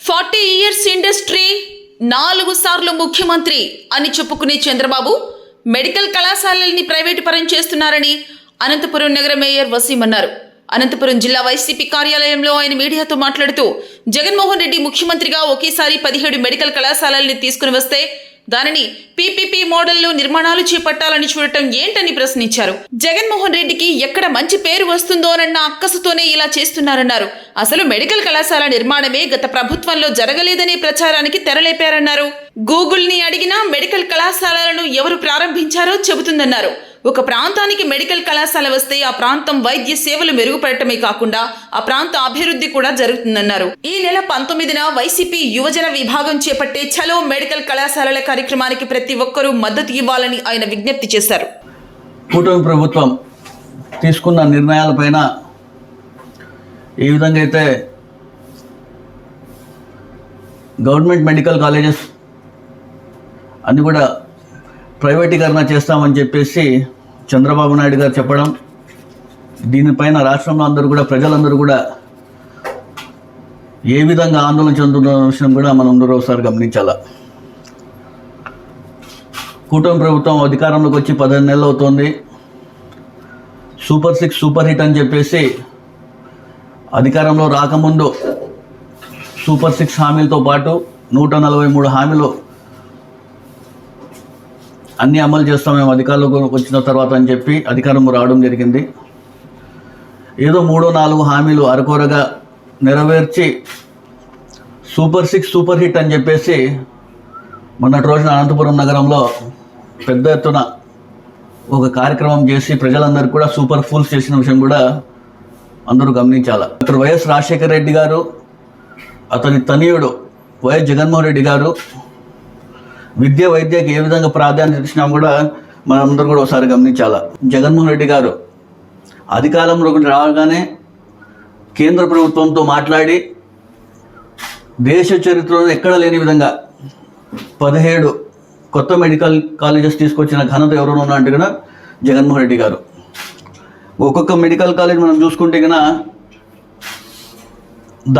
40 years industry 4 సార్లు ముఖ్యమంత్రి అని చెప్పుకునే చంద్రబాబు మెడికల్ కళాశాలల్ని ప్రైవేటు పరం చేస్తున్నారని అనంతపురం నగర మేయర్ వసీం అన్నారు. అనంతపురం జిల్లా వైసీపీ కార్యాలయంలో ఆయన మీడియాతో మాట్లాడుతూ జగన్మోహన్ రెడ్డి ముఖ్యమంత్రిగా ఒకేసారి 17 మెడికల్ కళాశాలల్ని తీసుకుని వస్తే దానిని పీపీపీ మోడల్లో నిర్మాణాలు చేపట్టాలని చూడటం ఏంటని ప్రశ్నించారు. జగన్మోహన్ రెడ్డికి ఎక్కడ మంచి పేరు వస్తుందోనన్న అక్కసుతోనే ఇలా చేస్తున్నారన్నారు. అసలు మెడికల్ కళాశాల నిర్మాణమే గత ప్రభుత్వంలో జరగలేదనే ప్రచారానికి తెరలేపారన్నారు. గూగుల్ని అడిగినా మెడికల్ కళాశాలలను ఎవరు ప్రారంభించారో చెబుతుందన్నారు. ఒక ప్రాంతానికి మెడికల్ కళాశాల వస్తే ఆ ప్రాంతం వైద్య సేవలు మెరుగుపడటమే కాకుండా ఆ ప్రాంత అభివృద్ధి కూడా జరుగుతుందన్నారు. ఈ నెల 19న వైసీపీ యువజన విభాగం చేపట్టే చలో మెడికల్ కళాశాలల కార్యక్రమానికి ప్రతి ఒక్కరూ మద్దతు ఇవ్వాలని ఆయన విజ్ఞప్తి చేశారు. కూటమి ప్రభుత్వం తీసుకున్న నిర్ణయాలపైన ఏ విధంగా అయితే గవర్నమెంట్ మెడికల్ కాలేజెస్ అన్ని కూడా ప్రైవేటీకరణ చేస్తామని చెప్పేసి చంద్రబాబు నాయుడు గారు చెప్పడం, దీనిపైన రాష్ట్రంలో అందరూ కూడా ప్రజలందరూ కూడా ఏ విధంగా ఆందోళన చెందుతున్న విషయం కూడా మనం అందరూ ఒకసారి గమనించాల. కూటమి ప్రభుత్వం అధికారంలోకి వచ్చి 15 నెలలు అవుతోంది. సూపర్ 6 సూపర్ హిట్ అని చెప్పేసి అధికారంలో రాకముందు సూపర్ 6 హామీలతో పాటు 143 హామీలు అన్నీ అమలు చేస్తాం మేము అధికారంలోకి వచ్చిన తర్వాత అని చెప్పి అధికారం రావడం జరిగింది. ఏదో 3-4 హామీలు అరకొరగా నెరవేర్చి సూపర్ 6 సూపర్ హిట్ అని చెప్పేసి మొన్నటి రోజున అనంతపురం నగరంలో పెద్ద ఎత్తున ఒక కార్యక్రమం చేసి ప్రజలందరికీ కూడా సూపర్ ఫుల్స్ చేసిన విషయం కూడా అందరూ గమనించాలి. డాక్టర్ వైఎస్ రాజశేఖర రెడ్డి గారు, అతని తనయుడు వైఎస్ జగన్మోహన్ రెడ్డి గారు విద్య వైద్యకి ఏ విధంగా ప్రాధాన్యత ఇచ్చినా కూడా మనందరూ కూడా ఒకసారి గమనించాలి. జగన్మోహన్ రెడ్డి గారు అధికారంలోకి రాగానే కేంద్ర ప్రభుత్వంతో మాట్లాడి దేశ చరిత్రలో ఎక్కడ లేని విధంగా 17 కొత్త మెడికల్ కాలేజెస్ తీసుకొచ్చిన ఘనత ఎవరైనా ఉన్నా అంటే కన్నా జగన్మోహన్ రెడ్డి గారు. ఒక్కొక్క మెడికల్ కాలేజ్ మనం చూసుకుంటే కన్నా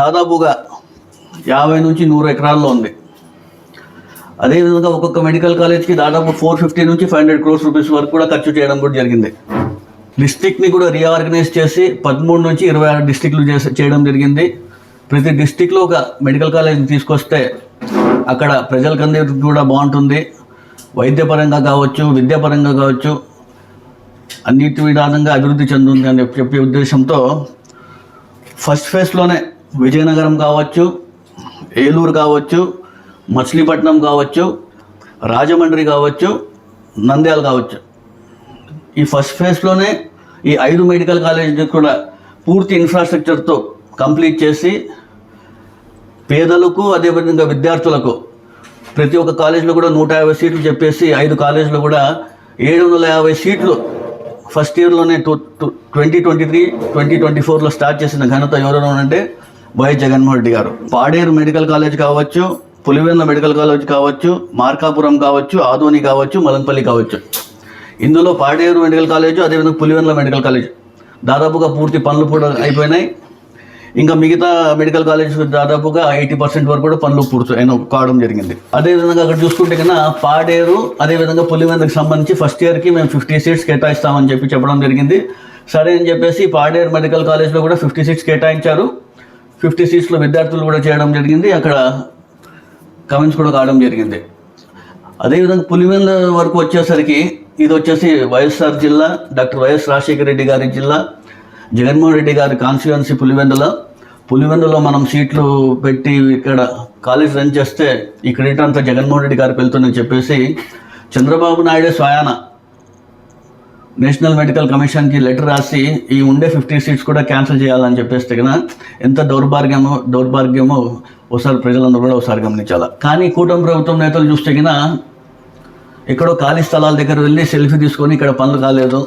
దాదాపుగా 50 నుంచి 100 ఎకరాల్లో ఉంది. అదేవిధంగా ఒక్కొక్క మెడికల్ కాలేజ్కి దాదాపు 450 నుంచి 500 crores రూపీస్ వరకు కూడా ఖర్చు చేయడం కూడా జరిగింది. డిస్ట్రిక్ట్ని కూడా రీఆర్గనైజ్ చేసి 13 నుంచి 26 డిస్ట్రిక్ట్లు చేయడం జరిగింది. ప్రతి డిస్ట్రిక్ట్లో ఒక మెడికల్ కాలేజ్ని తీసుకొస్తే అక్కడ ప్రజలకందరికీ కూడా బాగుంటుంది. వైద్యపరంగా కావచ్చు, విద్యాపరంగా కావచ్చు, అన్నిటి విధానంగా అభివృద్ధి చెందుతుంది అని చెప్పే ఉద్దేశంతో ఫస్ట్ ఫేజ్లోనే విజయనగరం కావచ్చు, ఏలూరు కావచ్చు, మచిలీపట్నం కావచ్చు, రాజమండ్రి కావచ్చు, నంద్యాల కావచ్చు, ఈ ఫస్ట్ ఫేజ్లోనే ఈ 5 మెడికల్ కాలేజీలు కూడా పూర్తి ఇన్ఫ్రాస్ట్రక్చర్తో కంప్లీట్ చేసి పేదలకు అదేవిధంగా విద్యార్థులకు ప్రతి ఒక్క కాలేజీలో కూడా 150 సీట్లు చెప్పేసి 5 కాలేజీలో కూడా 750 సీట్లు ఫస్ట్ ఇయర్లోనే 2023-2024లో స్టార్ట్ చేసిన ఘనత ఎవరైనా అంటే వైఎస్ జగన్మోహన్ రెడ్డి గారు. పాడేరు మెడికల్ కాలేజ్ కావచ్చు, పులివెందుల మెడికల్ కాలేజ్ కావచ్చు, మార్కాపురం కావచ్చు, ఆదోని కావచ్చు, మదనపల్లి కావచ్చు. ఇందులో పాడేరు మెడికల్ కాలేజ్ అదేవిధంగా పులివెందుల మెడికల్ కాలేజ్ దాదాపుగా పూర్తి పనులు కూడా అయిపోయినాయి. ఇంకా మిగతా మెడికల్ కాలేజ్ దాదాపుగా 80% వరకు కూడా పనులు పూర్తి కావడం జరిగింది. అదేవిధంగా అక్కడ చూసుకుంటే కన్నా పాడేరు అదేవిధంగా పులివెందులకు సంబంధించి ఫస్ట్ ఇయర్కి మేము 50 సీట్స్ కేటాయిస్తామని చెప్పడం జరిగింది. సరే అని చెప్పేసి పాడేరు మెడికల్ కాలేజ్లో కూడా 50 సీట్స్ కేటాయించారు. 50 సీట్స్లో విద్యార్థులు కూడా చేయడం జరిగింది. అక్కడ కమెంట్స్ కూడా కావడం జరిగింది. అదేవిధంగా పులివెందుల వరకు వచ్చేసరికి ఇది వచ్చేసి వైఎస్ఆర్ జిల్లా, డాక్టర్ వైఎస్ రాజశేఖర రెడ్డి గారి జిల్లా, జగన్మోహన్ రెడ్డి గారి కాన్స్టిట్యుయెన్సీ పులివెందులో మనం సీట్లు పెట్టి ఇక్కడ కాలేజ్ రన్ చేస్తే ఈ క్రెడిట్ అంతా జగన్మోహన్ రెడ్డి గారికి వెళ్తుందని చెప్పేసి చంద్రబాబు నాయుడు స్వయాన నేషనల్ మెడికల్ కమిషన్కి లెటర్ రాసి ఈ ఉండే 50 సీట్స్ కూడా క్యాన్సిల్ చేయాలని చెప్పేస్తే కన్నా ఎంత దౌర్భాగ్యమో ఒకసారి ప్రజలందరూ కూడా ఒకసారి గమనించాలి. కానీ కూటమి ప్రభుత్వం నేతలు చూస్తే కన్నా ఎక్కడో ఖాళీ స్థలాల దగ్గర వెళ్ళి సెల్ఫీ తీసుకొని ఇక్కడ పనులు కాలేదు,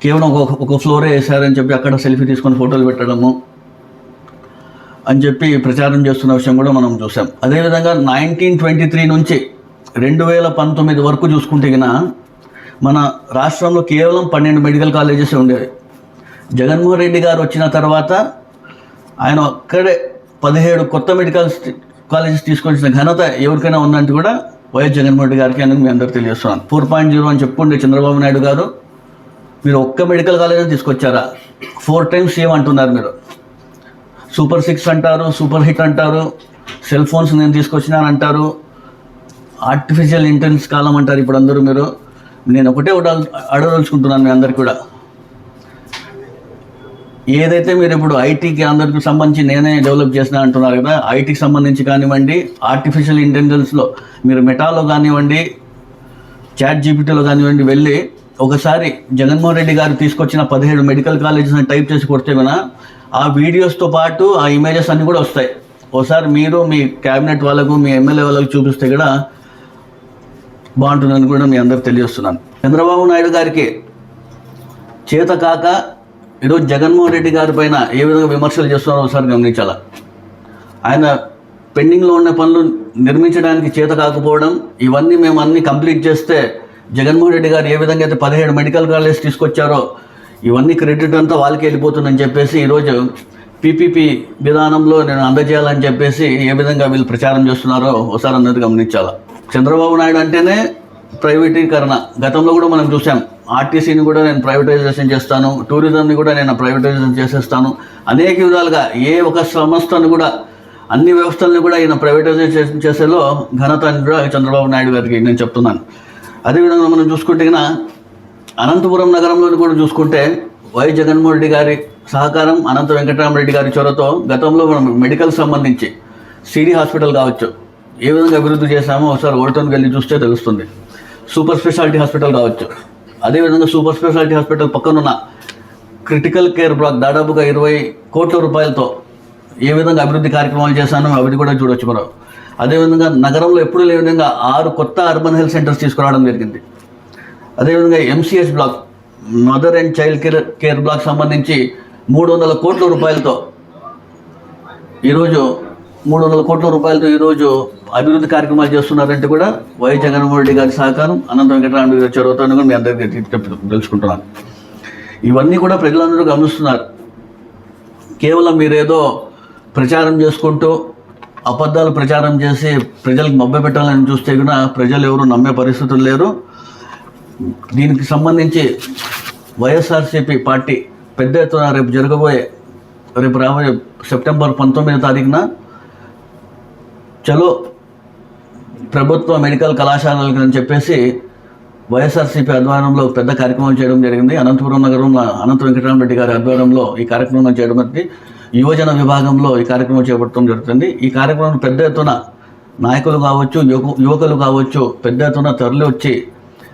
కేవలం ఒక ఫ్లోరే వేశారని చెప్పి అక్కడ సెల్ఫీ తీసుకొని ఫోటోలు పెట్టడము అని చెప్పి ప్రచారం చేస్తున్న విషయం కూడా మనం చూసాం. అదేవిధంగా 1923 నుంచి 2019 వరకు చూసుకుంటే కన్నా మన రాష్ట్రంలో కేవలం 12 మెడికల్ కాలేజెస్ ఉండేవి. జగన్మోహన్ రెడ్డి గారు వచ్చిన తర్వాత ఆయన ఒక్కడే 17 కొత్త మెడికల్ కాలేజెస్ తీసుకొచ్చిన ఘనత ఎవరికైనా ఉందంటే కూడా వైఎస్ జగన్మోహన్ రెడ్డి గారికి అని మీ అందరికీ తెలియజేస్తున్నాను. 4.0 అని చెప్పుకుంటే చంద్రబాబు నాయుడు గారు మీరు ఒక్క మెడికల్ కాలేజ్ తీసుకొచ్చారా? 4 times సీఎం అంటున్నారు మీరు. సూపర్ 6 అంటారు, సూపర్ హిట్ అంటారు, సెల్ ఫోన్స్ నేను తీసుకొచ్చినాను అంటారు, ఆర్టిఫిషియల్ ఇంటెలిజెన్స్ కాలం అంటారు. ఇప్పుడు అందరూ మీరు నేను ఒకటే అడగదలుచుకుంటున్నాను మీ అందరికీ కూడా, ఏదైతే మీరు ఇప్పుడు ఐటీకి అందరికి సంబంధించి నేనే డెవలప్ చేసిన అంటున్నారు కదా, ఐటీకి సంబంధించి కానివ్వండి, ఆర్టిఫిషియల్ ఇంటెలిజెన్స్లో మీరు మెటాలో కానివ్వండి, చాట్ జీపీటీలో కానివ్వండి వెళ్ళి ఒకసారి జగన్మోహన్ రెడ్డి గారు తీసుకొచ్చిన 17 మెడికల్ కాలేజెస్ అని టైప్ చేసి కొడితే వినా ఆ వీడియోస్తో పాటు ఆ ఇమేజెస్ అన్నీ కూడా వస్తాయి. ఒకసారి మీరు మీ క్యాబినెట్ వాళ్ళకు, మీ ఎమ్మెల్యే వాళ్ళకు చూపిస్తే కూడా బాగుంటుందని కూడా మీ అందరికి తెలియజేస్తున్నాను. చంద్రబాబు నాయుడు గారికి చేత కాక ఈరోజు జగన్మోహన్ రెడ్డి గారి పైన ఏ విధంగా విమర్శలు చేస్తున్నారో ఒకసారి గమనించాలి. ఆయన పెండింగ్లో ఉన్న పనులు నిర్మించడానికి చేత కాకపోవడం, ఇవన్నీ మేము అన్నీ కంప్లీట్ చేస్తే జగన్మోహన్ రెడ్డి గారు ఏ విధంగా అయితే 17 మెడికల్ కాలేజ్ తీసుకొచ్చారో ఇవన్నీ క్రెడిట్ అంతా వాళ్ళకి వెళ్ళిపోతుందని చెప్పేసి ఈరోజు పీపీపీ విధానంలో నేను అందజేయాలని చెప్పేసి ఏ విధంగా వీళ్ళు ప్రచారం చేస్తున్నారో ఒకసారి అందరికీ గమనించాలి. చంద్రబాబు నాయుడు అంటేనే ప్రైవేటీకరణ. గతంలో కూడా మనం చూసాం, ఆర్టీసీని కూడా నేను ప్రైవేటైజేషన్ చేస్తాను, టూరిజంని కూడా నేను ప్రైవేటైజేషన్ చేసేస్తాను, అనేక విధాలుగా ఏ ఒక సంస్థను కూడా అన్ని వ్యవస్థలను కూడా ఈయన ప్రైవేటైజేషన్ చేసేలో ఘనత అని కూడా చంద్రబాబు నాయుడు గారికి నేను చెప్తున్నాను. అదేవిధంగా మనం చూసుకుంటే కన్నా అనంతపురం నగరంలోని కూడా చూసుకుంటే వైఎస్ జగన్మోహన్ రెడ్డి గారి సహకారం, అనంత వెంకటరామరెడ్డి గారి చొరవతో గతంలో మనం మెడికల్ సంబంధించి సిడి హాస్పిటల్ కావచ్చు ఏ విధంగా అభివృద్ధి చేశామో ఒకసారి ఓల్టోన్కి వెళ్ళి చూస్తే తెలుస్తుంది. సూపర్ స్పెషాలిటీ హాస్పిటల్ కావచ్చు, అదేవిధంగా సూపర్ స్పెషాలిటీ హాస్పిటల్ పక్కనున్న క్రిటికల్ కేర్ బ్లాక్ దాదాపుగా 20 కోట్ల రూపాయలతో ఏ విధంగా అభివృద్ధి కార్యక్రమాలు చేశానో అవి కూడా చూడవచ్చు మనం. అదేవిధంగా నగరంలో ఎప్పుడూ లేని విధంగా 6 కొత్త అర్బన్ హెల్త్ సెంటర్స్ తీసుకురావడం జరిగింది. అదేవిధంగా MCh black, mother and child care black సంబంధించి 300 కోట్ల రూపాయలతో ఈరోజు ఈరోజు అభివృద్ధి కార్యక్రమాలు చేస్తున్నారంటే కూడా వైఎస్ జగన్మోహన్ రెడ్డి గారి సహకారం, అనంత వెంకటరామరెడ్డి గారి చొరవతో కూడా మీ అందరికీ తెలుసుకుంటున్నాను. ఇవన్నీ కూడా ప్రజలందరూ గమనిస్తున్నారు. కేవలం మీరేదో ప్రచారం చేసుకుంటూ అబద్ధాలు ప్రచారం చేసి ప్రజలకు మభ్యపెట్టాలని చూస్తే కూడా ప్రజలు ఎవరు నమ్మే పరిస్థితులు లేరు. దీనికి సంబంధించి వైఎస్ఆర్సీపీ పార్టీ పెద్ద ఎత్తున రేపు రాబోయే సెప్టెంబర్ 19వ తారీఖున చలో ప్రభుత్వ మెడికల్ కళాశాలలకు అని చెప్పేసి వైఎస్ఆర్సీపీ ఆధ్వర్యంలో పెద్ద కార్యక్రమం చేయడం జరిగింది. అనంతపురం నగరంలో అనంత వెంకటరామరెడ్డి గారి ఆధ్వర్యంలో ఈ కార్యక్రమం చేయడం జరిగింది. యువజన విభాగంలో ఈ కార్యక్రమం చేపట్టడం జరుగుతుంది. ఈ కార్యక్రమం పెద్ద ఎత్తున నాయకులు కావచ్చు, యువకులు కావచ్చు పెద్ద ఎత్తున తరలి వచ్చి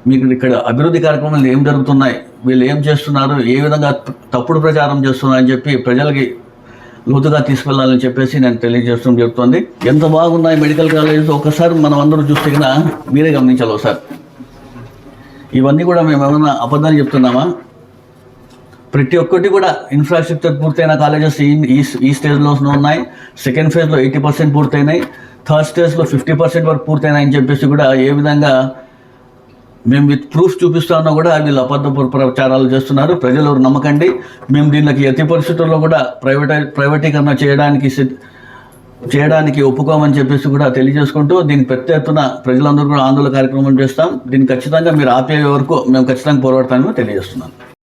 మీకు ఇక్కడ అభివృద్ధి కార్యక్రమాలు ఏం జరుగుతున్నాయి, వీళ్ళు ఏం చేస్తున్నారు, ఏ విధంగా తప్పుడు ప్రచారం చేస్తున్నారు అని చెప్పి ప్రజలకి లోతుగా తీసుకెళ్లాలని చెప్పేసి నేను తెలియజేయడం జరుగుతుంది. ఎంత బాగున్నాయి మెడికల్ కాలేజెస్ ఒకసారి మనం అందరూ చూస్తే కన్నా మీరే గమనించాలి ఒకసారి. ఇవన్నీ కూడా మేము ఏమైనా అబద్ధాలు చెప్తున్నామా? ప్రతి ఒక్కటి కూడా ఇన్ఫ్రాస్ట్రక్చర్ పూర్తయిన కాలేజెస్ ఈ స్టేజ్లో ఉన్నాయి. సెకండ్ ఫేజ్లో 80% పూర్తయినాయి, థర్డ్ స్టేజ్లో 50% వరకు పూర్తయినాయని చెప్పేసి కూడా ఏ విధంగా మేము విత్ ప్రూఫ్ చూపిస్తున్నా కూడా వీళ్ళు అబద్ధ ప్రచారాలు చేస్తున్నారు. ప్రజలు ఎవరు నమ్మకండి. మేము దీనికి ఎట్టి పరిస్థితుల్లో కూడా ప్రైవేటీకరణ చేయడానికి ఒప్పుకోమని చెప్పేసి కూడా తెలియజేసుకుంటూ దీనికి పెద్ద ఎత్తున ప్రజలందరూ కూడా ఆందోళన కార్యక్రమం చేస్తాం. దీన్ని ఖచ్చితంగా మీరు ఆపే వరకు మేము ఖచ్చితంగా పోరాడతామని తెలియజేస్తున్నాను.